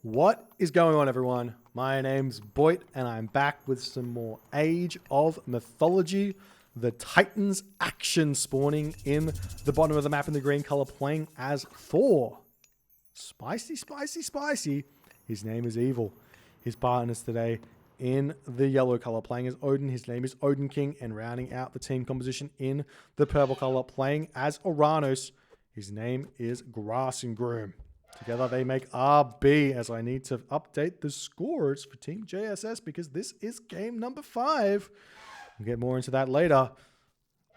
What is going on, everyone? My name's Boit, and I'm back with some more Age of Mythology. The Titans action spawning in the bottom of the map in the green color, playing as Thor. Spicy, spicy, spicy. His name is Evil. His partners today in the yellow color, playing as Odin. His name is Odin King, and rounding out the team composition in the purple color, playing as Uranus. His name is Grass and Groom. Together they make RB, as I need to update the scores for Team JSS because this is game number 5. We'll get more into that later.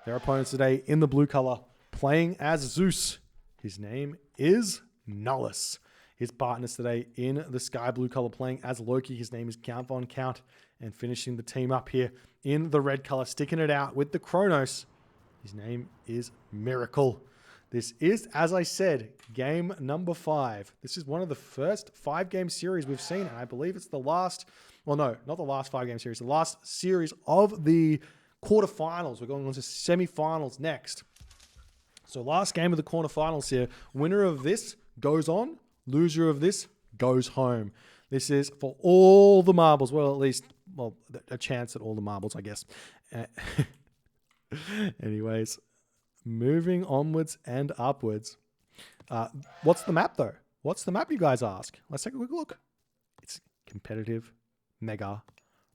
Their opponents today in the blue color, playing as Zeus. His name is Nullus. His partners today in the sky blue color, playing as Loki. His name is Count Von Count. And finishing the team up here in the red color, sticking it out with the Kronos. His name is Miracle. This is, as I said, game number 5. This is one of the first 5-game series we've seen, and I believe it's the last, well, no, not the last 5-game series, the last series of the quarterfinals. We're going on to semifinals next. So last game of the quarterfinals here. Winner of this goes on, loser of this goes home. This is for all the marbles, well, at least, well, a chance at all the marbles, I guess. Anyways, moving onwards and upwards. What's the map, though? What's the map, you guys ask? Let's take a quick look. It's competitive, mega,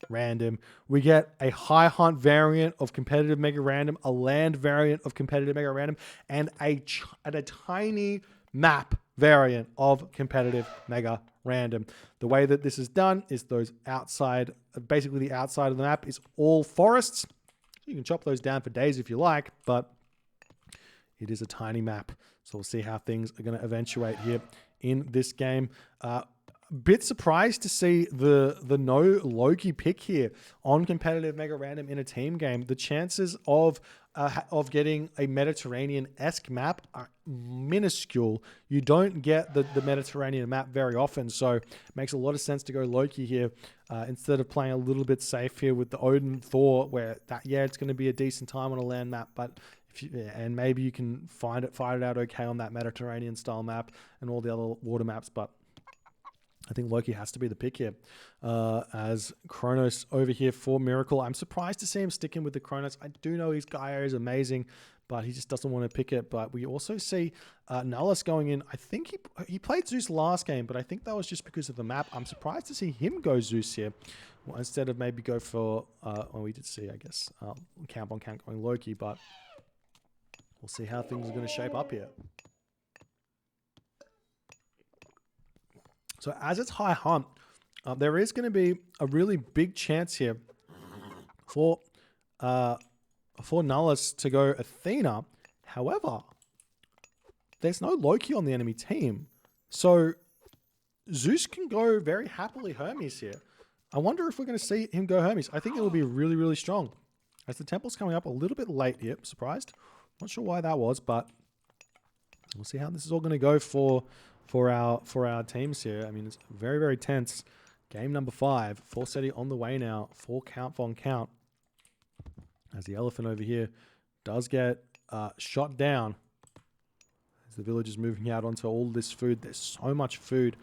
random. We get a high hunt variant of competitive mega random, a land variant of competitive mega random, and a tiny map variant of competitive mega random. The way that this is done is those outside, basically the outside of the map is all forests. You can chop those down for days if you like, but it is a tiny map, so we'll see how things are going to eventuate here in this game. Bit surprised to see the no Loki pick here on competitive mega random in a team game. The chances of getting a Mediterranean-esque map are minuscule. You don't get the Mediterranean map very often, so it makes a lot of sense to go Loki here instead of playing a little bit safe here with the Odin Thor, where it's going to be a decent time on a land map, but and maybe you can fight it out okay on that Mediterranean style map and all the other water maps, but I think Loki has to be the pick here. As Kronos over here for Miracle. I'm surprised to see him sticking with the Kronos. I do know his Gaia is amazing, but he just doesn't want to pick it. But we also see Nullus going in. I think he played Zeus last game, but I think that was just because of the map. I'm surprised to see him go Zeus here, well, instead of maybe go for, well, we did see, I guess, Count on Count going Loki, but we'll see how things are going to shape up here. So as it's high hunt, there is going to be a really big chance here for Nullus to go Athena. However, there's no Loki on the enemy team. So Zeus can go very happily Hermes here. I wonder if we're going to see him go Hermes. I think it will be really, really strong. As the temple's coming up a little bit late here. Surprised. Not sure why that was, but we'll see how this is all going to go for our teams here. I mean, it's very, very tense. Game number 5. Forseti on the way now for Count Von Count. As the elephant over here does get shot down. As the village is moving out onto all this food. There's so much food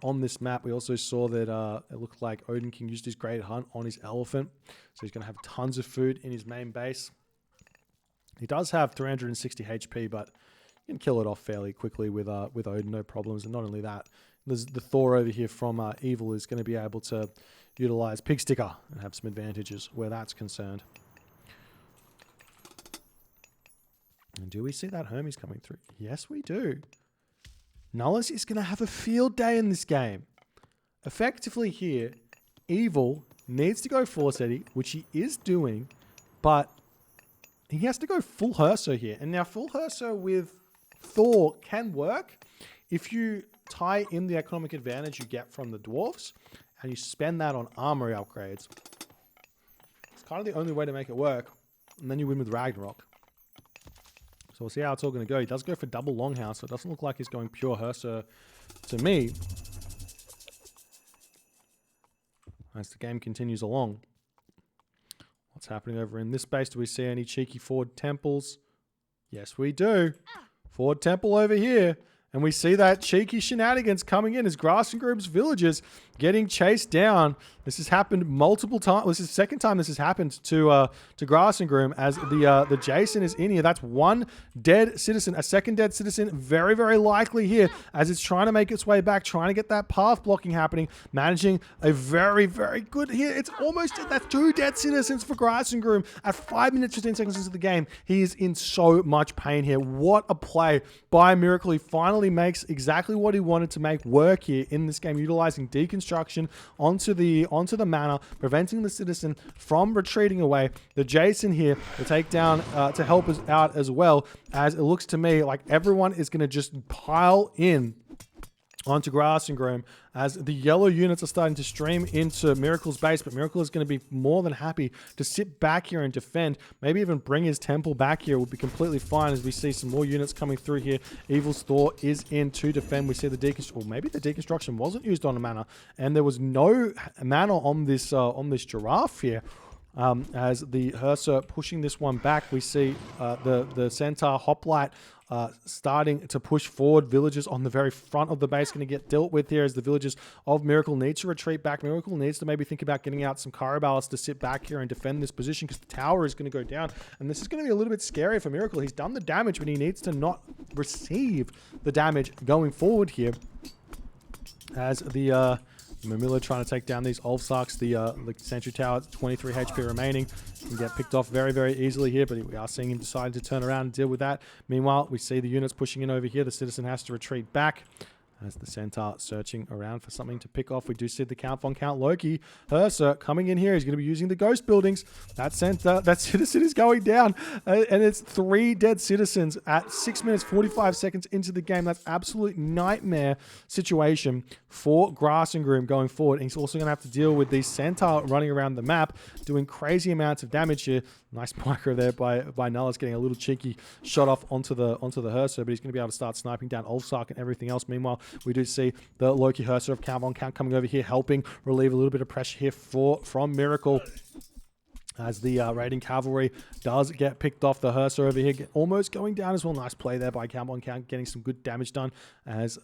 on this map. We also saw that it looked like Odin King used his great hunt on his elephant. So he's going to have tons of food in his main base. He does have 360 HP, but you can kill it off fairly quickly with Odin, no problems. And not only that, there's the Thor over here from Evil is going to be able to utilize Pig Sticker and have some advantages where that's concerned. And do we see that Hermes coming through? Yes, we do. Nullus is going to have a field day in this game. Effectively here, Evil needs to go Forseti, which he is doing, but he has to go full Herso here. And now full Herso with Thor can work if you tie in the economic advantage you get from the dwarves and you spend that on armory upgrades. It's kind of the only way to make it work. And then you win with Ragnarok. So we'll see how it's all going to go. He does go for double Longhouse, so it doesn't look like he's going pure Herso to me. As the game continues along. What's happening over in this base? Do we see any cheeky forward temples? Yes, we do. Forward temple over here. And we see that cheeky shenanigans coming in as Grass and Groom's villagers getting chased down. This has happened multiple times. This is the second time this has happened to Grass and Groom as the Jason is in here. That's one dead citizen, a second dead citizen, very, very likely here as it's trying to make its way back, trying to get that path blocking happening, managing a very, very good here. It's almost dead. That's 2 dead citizens for Grass and Groom at 5 minutes, 15 seconds into the game. He is in so much pain here. What a play by Miracle. He finally makes exactly what he wanted to make work here in this game, utilizing deconstruction onto the manor, preventing the citizen from retreating away. The Jason here to take down to help us out as well, as it looks to me like everyone is going to just pile in onto Grass and Groom as the yellow units are starting to stream into Miracle's base, but Miracle is going to be more than happy to sit back here and defend, maybe even bring his temple back here would be completely fine as we see some more units coming through here. Evil's Thor is in to defend. We see the deconstruction, or maybe the deconstruction wasn't used on a mana, and there was no mana on this giraffe here. As the Hearser pushing this one back, we see the Centaur Hoplite starting to push forward. Villagers on the very front of the base going to get dealt with here as the villagers of Miracle needs to retreat back. Miracle needs to maybe think about getting out some Carabalas to sit back here and defend this position because the tower is going to go down. And this is going to be a little bit scary for Miracle. He's done the damage, but he needs to not receive the damage going forward here. As the Mamilla trying to take down these Ulfsarks. The Sentry Tower, 23 HP remaining. Can get picked off very, very easily here, but we are seeing him decide to turn around and deal with that. Meanwhile, we see the units pushing in over here. The Citizen has to retreat back as the Centaur searching around for something to pick off. We do see the Count von Count Loki. Hearser coming in here. He's going to be using the ghost buildings. That citizen is going down. And it's 3 dead citizens at 6 minutes, 45 seconds into the game. That's absolute nightmare situation for Grass and Groom going forward. And he's also going to have to deal with these Centaur running around the map, doing crazy amounts of damage here. Nice micro there by Nullus, getting a little cheeky shot off onto the Hearser, but he's going to be able to start sniping down Ulfsark and everything else. Meanwhile, we do see the Loki Hearser of Count von Count coming over here, helping relieve a little bit of pressure here from Miracle. As the raiding cavalry does get picked off, the Hearser over here almost going down as well. Nice play there by Count von Count, getting some good damage done as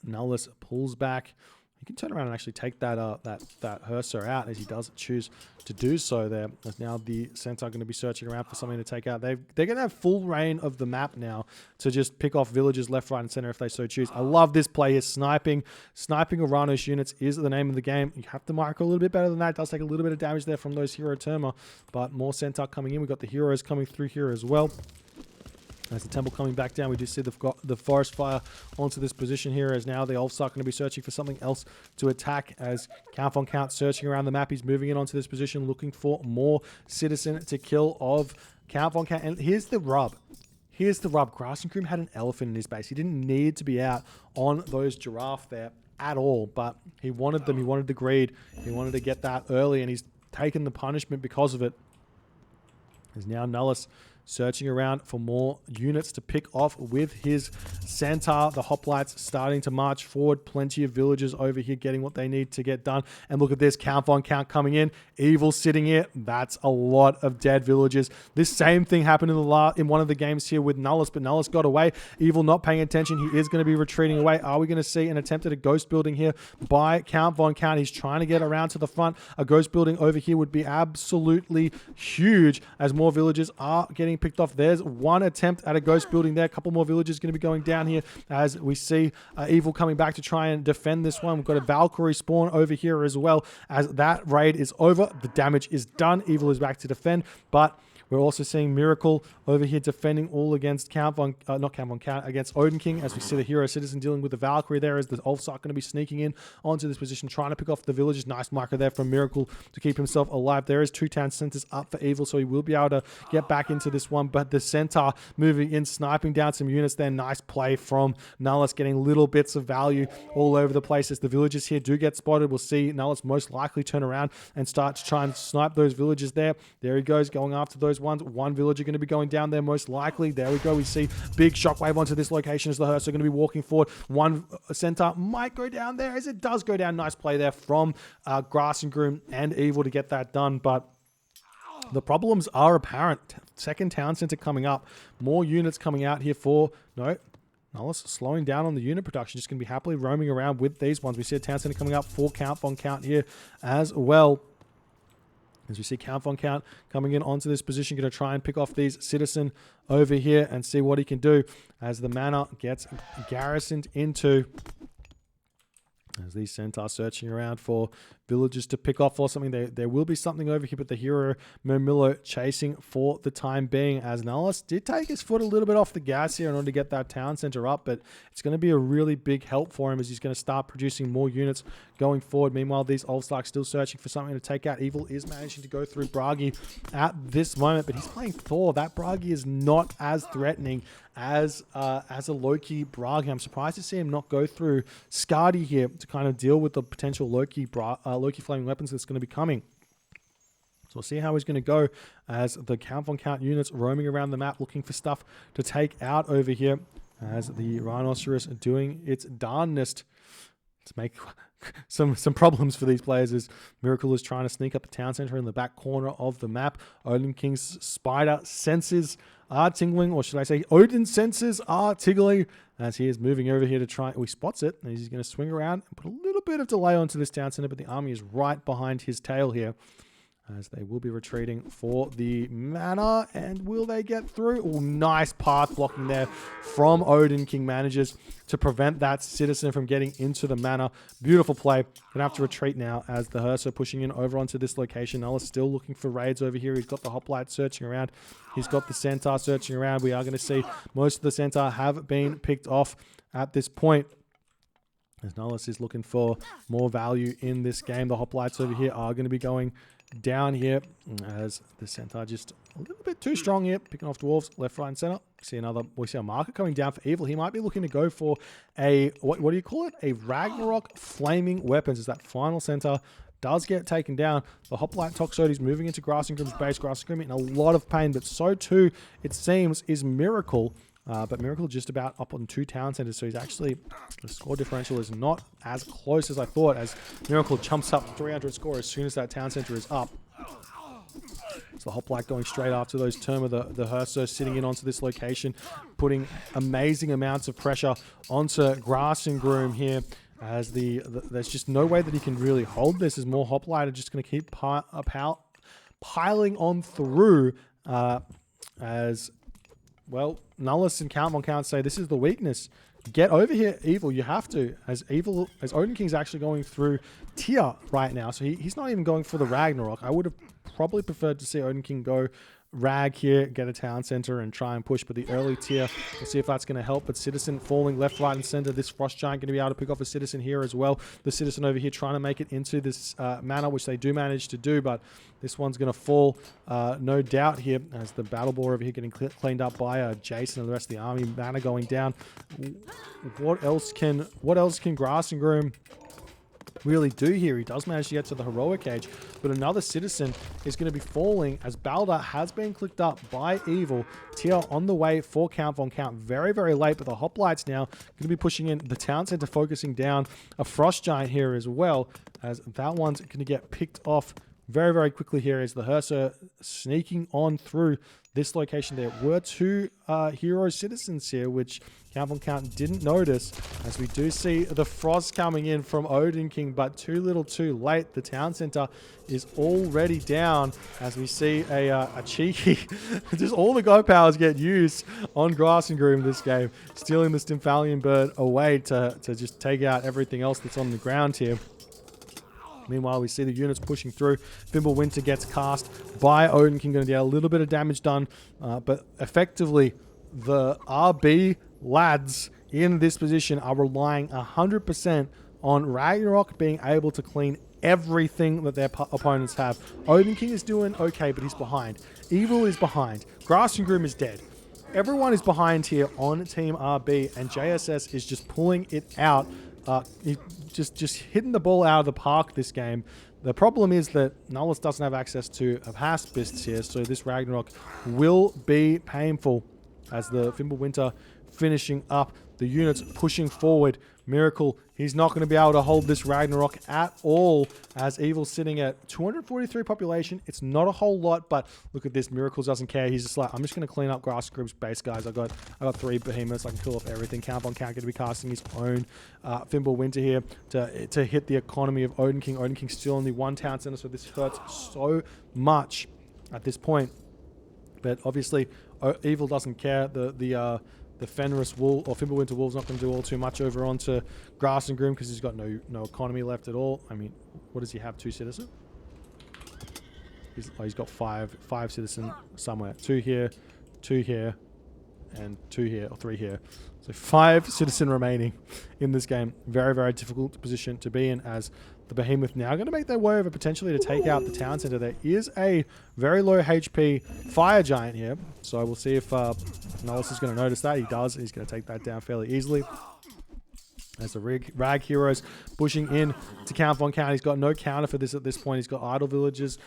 Nullus pulls back. He can turn around and actually take that Hearser out as he does choose to do so there. As now the Centaur going to be searching around for something to take out. They're going to have full reign of the map now to just pick off villagers left, right, and center if they so choose. I love this play here. Sniping Uranus units is the name of the game. You have to micro a little bit better than that. It does take a little bit of damage there from those Hero Terma, but more Centaur coming in. We've got the heroes coming through here as well. As the temple coming back down, we do see the forest fire onto this position here, as now the Ulfsark going to be searching for something else to attack as Count von Count searching around the map. He's moving in onto this position, looking for more citizen to kill of Count von Count. And here's the rub. Grass and Groom had an elephant in his base. He didn't need to be out on those giraffe there at all, but he wanted them. He wanted the greed. He wanted to get that early, and he's taken the punishment because of it. There's now Nullus searching around for more units to pick off with his Centaur. The hoplites starting to march forward. Plenty of villagers over here getting what they need to get done. And look at this, Count von Count coming in. Evil sitting here. That's a lot of dead villagers. This same thing happened in one of the games here with Nullus, but Nullus got away. Evil not paying attention. He is going to be retreating away. Are we going to see an attempt at a ghost building here by Count von Count? He's trying to get around to the front. A ghost building over here would be absolutely huge as more villagers are getting picked off. There's one attempt at a ghost building there. A couple more villagers going to be going down here as we see Evil coming back to try and defend this one. We've got a Valkyrie spawn over here as well. As that raid is over, the damage is done. Evil is back to defend, but we're also seeing Miracle over here defending all against against Odin King, as we see the Hero Citizen dealing with the Valkyrie there, as the Ulfsark going to be sneaking in onto this position, trying to pick off the villagers. Nice marker there from Miracle to keep himself alive. There is 2 town centers up for Evil, so he will be able to get back into this one, but the Centaur moving in, sniping down some units there. Nice play from Nullus, getting little bits of value all over the place as the villagers here do get spotted. We'll see Nullus most likely turn around and start to try and snipe those villagers there. There he goes, going after those ones. One villager going to be going down there most likely. There we go. We see big shockwave onto this location as the Hearser going to be walking forward. One Centaur might go down there as it does go down. Nice play there from Grass and Groom and Evil to get that done, but the problems are apparent. Second town center coming up. More units coming out here for... No. Nullus slowing down on the unit production, just going to be happily roaming around with these ones. We see a town center coming up for count on count here as well. As we see Count von Count coming in onto this position, going to try and pick off these Citizen over here and see what he can do as the manor gets garrisoned into. As these centaurs searching around for villagers to pick off or something. There will be something over here, but the hero Mermillo chasing for the time being, as Nullus did take his foot a little bit off the gas here in order to get that town center up, but it's going to be a really big help for him as he's going to start producing more units going forward. Meanwhile, these Ulfstarks still searching for something to take out. Evil is managing to go through Bragi at this moment, but he's playing Thor. That Bragi is not as threatening as a Loki Bragi. I'm surprised to see him not go through Skadi here to kind of deal with the potential Loki flaming weapons that's going to be coming. So we'll see how he's going to go as the Count von Count units roaming around the map looking for stuff to take out over here, as the Rhinoceros doing its darndest to make some problems for these players as Miracle is trying to sneak up the town center in the back corner of the map. Odin King's spider senses are tingling, or should I say Odin's senses are tingling, as he is moving over here to try. He spots it, and he's going to swing around and put a little bit of delay onto this town center, but the army is right behind his tail here, as they will be retreating for the manor. And will they get through? Oh, nice path blocking there from Odin King. Manages to prevent that Citizen from getting into the manor. Beautiful play. Gonna have to retreat now as the Hersa pushing in over onto this location. Nullus still looking for raids over here. He's got the Hoplite searching around. He's got the Centaur searching around. We are going to see most of the Centaur have been picked off at this point, as Nullus is looking for more value in this game. The Hoplites over here are going to be going down here, as the Centaur just a little bit too strong here, picking off dwarves left, right, and center. We see a marker coming down for Evil. He might be looking to go for a what do you call it? A Ragnarok flaming weapons, as that final Centaur does get taken down. The Hoplite Toxotes moving into Grassingrim's base. Grassingrim in a lot of pain, but so too, it seems, is Miracle. But Miracle just about up on 2 town centers, so he's actually, the score differential is not as close as I thought, as Miracle jumps up 300 score as soon as that town center is up. So the Hoplite going straight after those Term of the Herso, sitting in onto this location, putting amazing amounts of pressure onto Grassingrim here, as there's just no way that he can really hold this, as more Hoplite are just going to keep piling on through, as well, Nullus and Count von Count say this is the weakness. Get over here, Evil. You have to. As Odin King's actually going through tier right now, so he's not even going for the Ragnarok. I would have probably preferred to see Odin King go Rag here, get a town center and try and push, but the early tier, we'll see if that's going to help. But Citizen falling left, right, and center. This Frost Giant going to be able to pick off a Citizen here as well. The Citizen over here trying to make it into this manor, which they do manage to do, but this one's going to fall, no doubt here, as the Battle Boar over here getting cleaned up by Jason and the rest of the army. Manor going down. What else can Grassingrim really do here? He does manage to get to the heroic age, but another Citizen is going to be falling, as Balder has been clicked up by Evil. Tier on the way for Count von Count very, very late, but the Hoplites now going to be pushing in the town center, focusing down a Frost Giant here as well, as that one's going to get picked off very, very quickly here, as the Hersa sneaking on through this location. There were 2 hero Citizens here, which Count von Count didn't notice, as we do see the Frost coming in from Odin King, but too little too late. The town center is already down, as we see a cheeky, just all the go powers get used on Grassingrim this game, stealing the Stymphalian Bird away to just take out everything else that's on the ground here. Meanwhile, we see the units pushing through. Fimbulwinter gets cast by Odin King, going to get a little bit of damage done, but effectively the RB lads in this position are relying 100% on Ragnarok being able to clean everything that their opponents have. Odin King is doing okay, but he's behind. Evil is behind. Grassingrim is dead. Everyone is behind here on Team RB, and JSS is just pulling it out. Just hitting the ball out of the park this game. The problem is that Nullus doesn't have access to Haspist here, so this Ragnarok will be painful, as the Fimbulwinter finishing up the units pushing forward. Miracle, he's not going to be able to hold this Ragnarok at all, as Evil sitting at 243 population. It's not a whole lot, but look at this. Miracles doesn't care. He's just like, I'm just going to clean up Grass Group's base, guys. I got 3 behemoths. I can kill off everything. Count on Count going to be casting his own Thimble Winter here to hit the economy of Odin King. Odin King's still only 1 town center, so this hurts so much at this point. But obviously, Evil doesn't care. The Fenris Wolf or Fimbulwinter Wolf's not going to do all too much over onto Grass and Groom because he's got no economy left at all. I mean, what does he have? 2 citizen? He's got 5 citizen somewhere. 2 here, 2 here, and 2 here, or 3 here. So 5 citizen remaining in this game. Very, very difficult position to be in, as the Behemoth now going to make their way over potentially to take out the town center. There is a very low HP fire giant here, so we'll see if Nullis is going to notice that. He does. He's going to take that down fairly easily. As the Rag heroes pushing in to Count Von Count. He's got no counter for this at this point. He's got idle villagers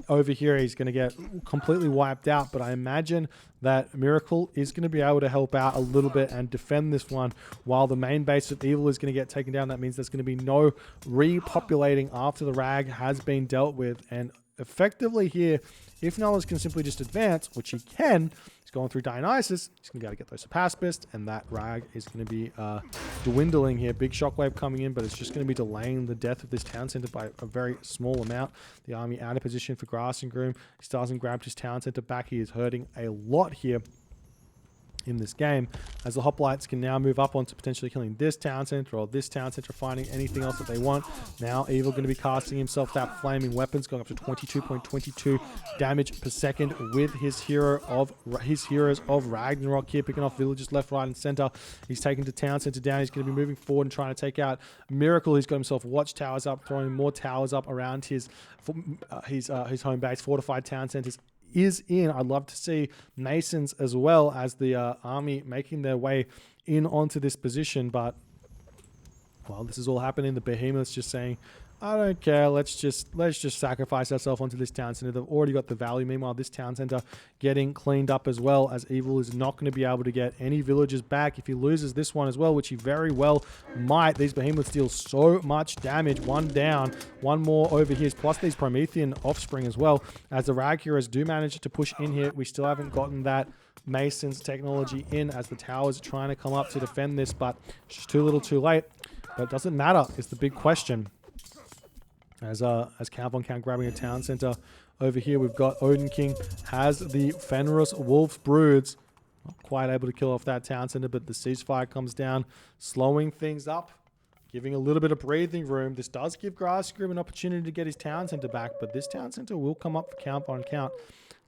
over here. He's going to get completely wiped out, but I imagine that Miracle is going to be able to help out a little bit and defend this one, while the main base of Evil is going to get taken down. That means there's going to be no repopulating after the Rag has been dealt with. And effectively here, if Nullis can simply just advance, which he can, he's going through Dionysus, he's going to be able to get those Surpassbist, and that Rag is going to be dwindling here. Big shockwave coming in, but it's just going to be delaying the death of this town center by a very small amount. The army out of position for Grass and Groom. He still hasn't grabbed his town center back. He is hurting a lot here in this game, as the Hoplites can now move up onto potentially killing this town center or this town center, finding anything else that they want. Now Evil going to be casting himself that flaming weapons, going up to 22.22 damage per second with his heroes of Ragnarok here, picking off villagers left, right, and center. He's taking the town center down. He's going to be moving forward and trying to take out Miracle. He's got himself watchtowers up, throwing more towers up around his home base. Fortified town centers is in. I'd love to see Masons as well as the army making their way in onto this position, but while this is all happening, the Behemoth's just saying, I don't care, let's just sacrifice ourselves onto this town center. They've already got the value. Meanwhile, this town center getting cleaned up as well, as Evil is not going to be able to get any villagers back if he loses this one as well, which he very well might. These Behemoths deal so much damage. 1 down, 1 more over here, plus these Promethean offspring as well, as the Rag heroes do manage to push in here. We still haven't gotten that Mason's technology in, as the towers are trying to come up to defend this, but it's just too little too late. But it doesn't matter, is the big question. As Count Von Count grabbing a town center over here, we've got Odin King has the Fenris Wolf Broods. Not quite able to kill off that town center, but the ceasefire comes down, slowing things up, giving a little bit of breathing room. This does give Grass Groom an opportunity to get his town center back, but this town center will come up for Count Von Count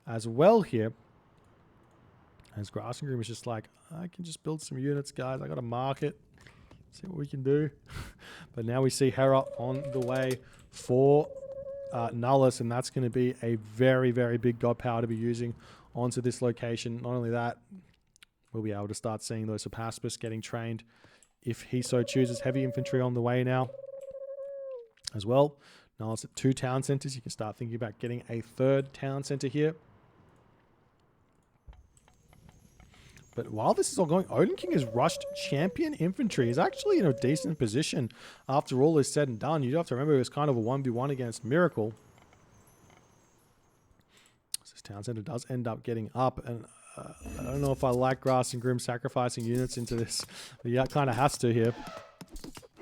as well here. As Grass Groom is just like, I can just build some units, guys. I got to market, see what we can do. But now we see Hera on the way for Nullis, and that's going to be a very, very big god power to be using onto this location. Not only that, we'll be able to start seeing those Surpassbist getting trained if he so chooses. Heavy infantry on the way now as well. Nullis at 2 town centers. You can start thinking about getting a 3rd town center here. But while this is all going, Odin King has rushed champion infantry. He's actually in a decent position after all is said and done. You do have to remember it was kind of a 1v1 against Miracle. So this town center does end up getting up, and I don't know if I like Grass and Grim sacrificing units into this, but yeah, kind of has to here.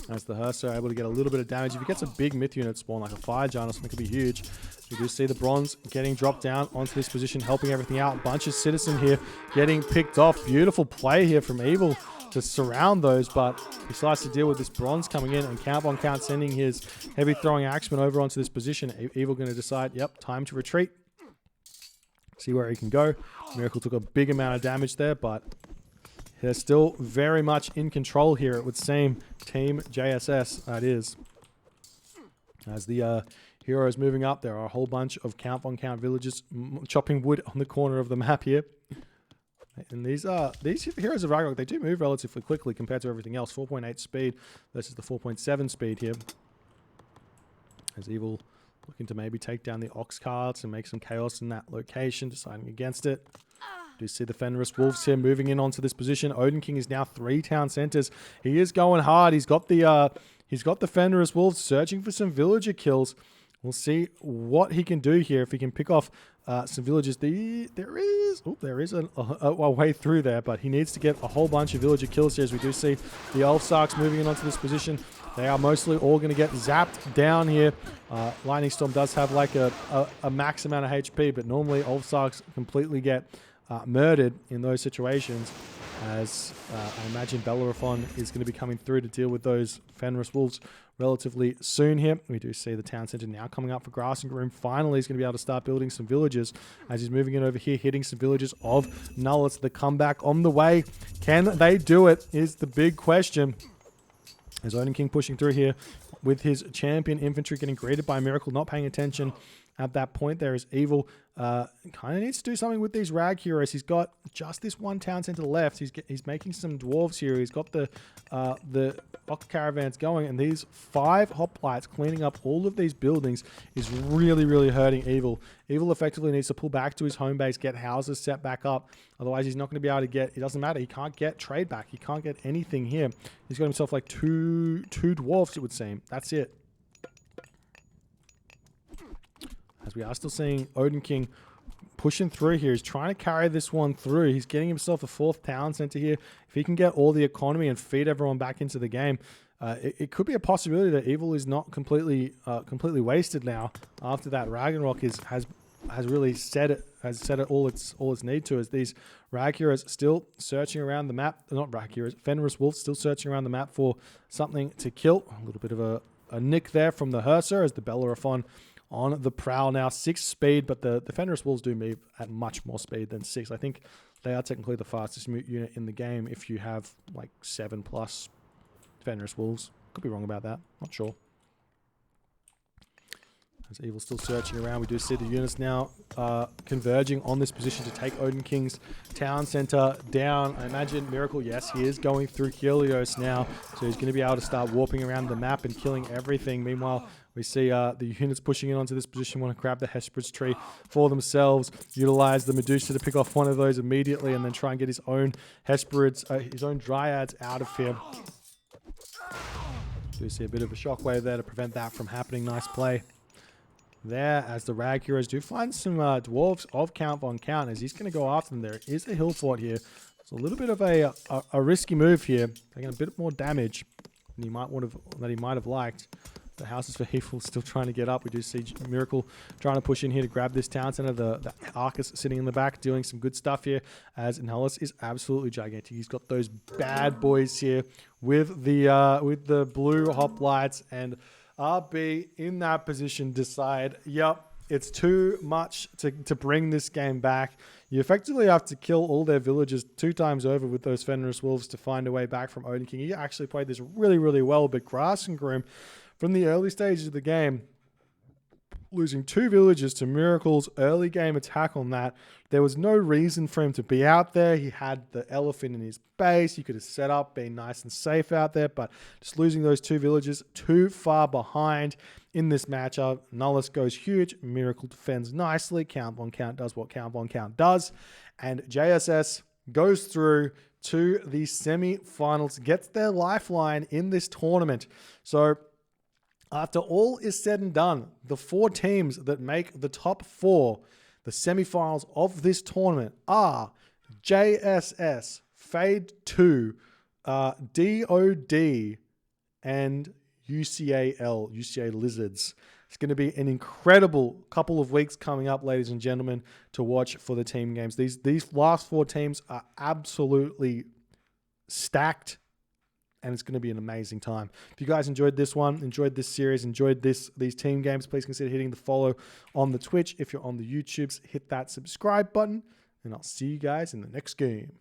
As the Hearse are able to get a little bit of damage. If he gets a big myth unit spawn, like a fire giant or something, could be huge. We do see the bronze getting dropped down onto this position, helping everything out. Bunch of citizen here getting picked off. Beautiful play here from Evil to surround those, but he starts to deal with this bronze coming in, and Count Von Count sending his heavy throwing axeman over onto this position. Evil going to decide, yep, time to retreat. See where he can go. Miracle took a big amount of damage there, but they're still very much in control here, it would seem. Team JSS, that is. As the heroes moving up, there are a whole bunch of Count Von Count villages chopping wood on the corner of the map here. And these heroes of Ragnarok, they do move relatively quickly compared to everything else. 4.8 speed versus the 4.7 speed here. As Evil looking to maybe take down the ox carts and make some chaos in that location, deciding against it. Do you see the Fenris Wolves here moving in onto this position? Odin King is now 3 town centers. He is going hard. He's got the Fenris Wolves searching for some villager kills. We'll see what he can do here if he can pick off some villagers. There is a way through there, but he needs to get a whole bunch of villager kills here, as we do see the Elf Sarks moving in onto this position. They are mostly all going to get zapped down here. Lightning Storm does have like a max amount of HP, but normally Elf Sarks completely get murdered in those situations, as I imagine Bellerophon is going to be coming through to deal with those Fenris Wolves relatively soon here. We do see the town center now coming up for Grass and Groom. Finally, he's going to be able to start building some villages as he's moving in over here, hitting some villages of Nullets. The comeback on the way. Can they do it is the big question. As Odin King pushing through here with his champion infantry getting greeted by Miracle, not paying attention at that point. There is Evil. Kind of needs to do something with these Rag heroes. He's got just this one town center left. He's making some dwarves here. He's got the Ox caravans going, and these 5 hoplites cleaning up all of these buildings is really, really hurting Evil. Evil effectively needs to pull back to his home base, get houses set back up. Otherwise, he's not going to be able to get. It doesn't matter. He can't get trade back. He can't get anything here. He's got himself like two dwarves, it would seem. That's it. As we are still seeing Odin King pushing through here. He's trying to carry this one through. He's getting himself a 4th town center here. If he can get all the economy and feed everyone back into the game, it could be a possibility that Evil is not completely wasted now after that Ragnarok has really set it all its need to, as these Rag heroes still searching around the map. Not Rag heroes, Fenris Wolves still searching around the map for something to kill. A little bit of a nick there from the Herser as the Bellerophon on the prowl now. 6 speed, but the Fenris Wolves do move at much more speed than 6. I think they are technically the fastest unit in the game if you have like 7+ Fenris Wolves. Could be wrong about that. Not sure. As Evil's still searching around, we do see the units now converging on this position to take Odin King's town center down. I imagine Miracle, yes, he is going through Helios now, so he's going to be able to start warping around the map and killing everything. Meanwhile, we see the units pushing in onto this position, want to grab the Hesperid's tree for themselves, utilize the Medusa to pick off one of those immediately, and then try and get his own Hesperids, his own Dryads out of here. So we see a bit of a shockwave there to prevent that from happening. Nice play there, as the Rag heroes do find some dwarves of Count Von Count, as he's going to go after them. There is a hill fort here. It's a little bit of a risky move here, taking a bit more damage than he might have liked. The houses for Evil still trying to get up. We do see Miracle trying to push in here to grab this town center. The Arcus sitting in the back doing some good stuff here, as Nullus is absolutely gigantic. He's got those bad boys here with the blue hoplites, and RB in that position decide, yep, it's too much to bring this game back. You effectively have to kill all their villagers 2 times over with those Fenris Wolves to find a way back from Odin King. He actually played this really, really well, but Grass and Groom, from the early stages of the game, losing 2 villagers to Miracle's early game attack on that, there was no reason for him to be out there. He had the elephant in his base. He could have set up, been nice and safe out there, but just losing those 2 villagers too far behind in this matchup. Nullus goes huge. Miracle defends nicely. Count Von Count does what Count Von Count does. And JSS goes through to the semi-finals, gets their lifeline in this tournament. So after all is said and done, the 4 teams that make the top 4, the semifinals of this tournament, are JSS, Fade 2, DOD, and UCA Lizards. It's going to be an incredible couple of weeks coming up, ladies and gentlemen, to watch for the team games. These last 4 teams are absolutely stacked, and it's going to be an amazing time. If you guys enjoyed this one, enjoyed this series, enjoyed these team games, please consider hitting the follow on the Twitch. If you're on the YouTubes, hit that subscribe button, and I'll see you guys in the next game.